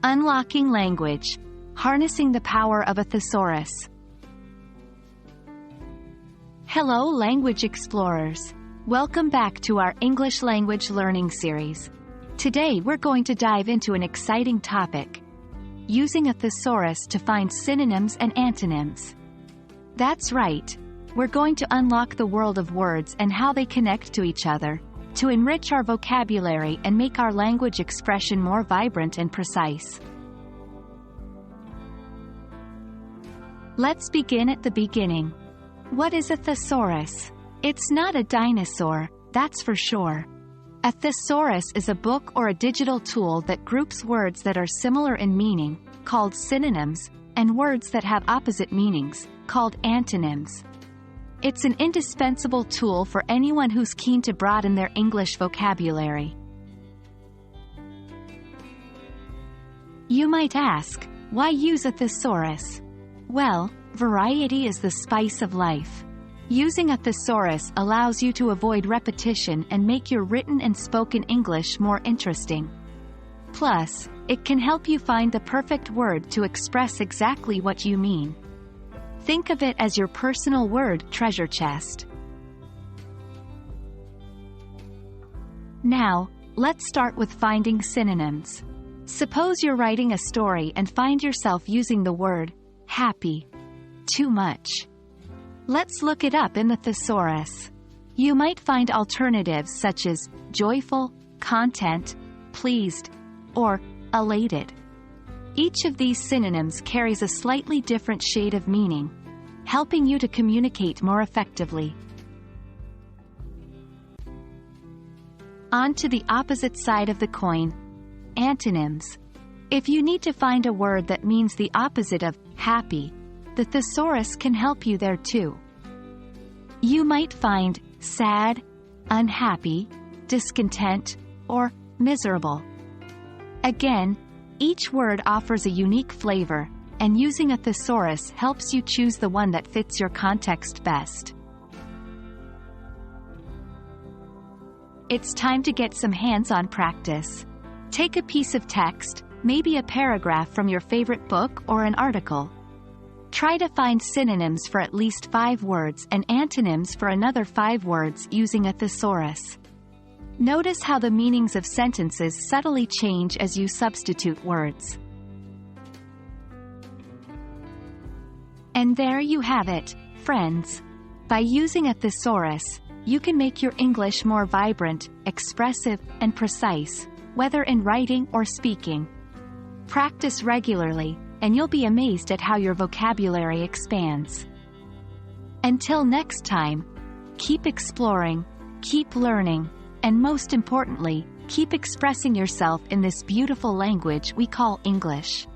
Unlocking language. Harnessing the power of a thesaurus. Hello language explorers. Welcome back to our English language learning series. Today we're going to dive into an exciting topic. Using a thesaurus to find synonyms and antonyms. That's right. We're going to unlock the world of words and how they connect to each other, to enrich our vocabulary and make our language expression more vibrant and precise. Let's begin at the beginning. What is a thesaurus? It's not a dinosaur, that's for sure. A thesaurus is a book or a digital tool that groups words that are similar in meaning, called synonyms, and words that have opposite meanings, called antonyms. It's an indispensable tool for anyone who's keen to broaden their English vocabulary. You might ask, why use a thesaurus? Well, variety is the spice of life. Using a thesaurus allows you to avoid repetition and make your written and spoken English more interesting. Plus, it can help you find the perfect word to express exactly what you mean. Think of it as your personal word treasure chest. Now, let's start with finding synonyms. Suppose you're writing a story and find yourself using the word happy too much. Let's look it up in the thesaurus. You might find alternatives such as joyful, content, pleased, or elated. Each of these synonyms carries a slightly different shade of meaning, helping you to communicate more effectively. On to the opposite side of the coin, antonyms. If you need to find a word that means the opposite of happy, the thesaurus can help you there too. You might find sad, unhappy, discontent, or miserable. Again, each word offers a unique flavor, and using a thesaurus helps you choose the one that fits your context best. It's time to get some hands-on practice. Take a piece of text, maybe a paragraph from your favorite book or an article. Try to find synonyms for at least 5 words and antonyms for another 5 words using a thesaurus. Notice how the meanings of sentences subtly change as you substitute words. And there you have it, friends. By using a thesaurus, you can make your English more vibrant, expressive, and precise, whether in writing or speaking. Practice regularly, and you'll be amazed at how your vocabulary expands. Until next time, keep exploring, keep learning, and most importantly, keep expressing yourself in this beautiful language we call English.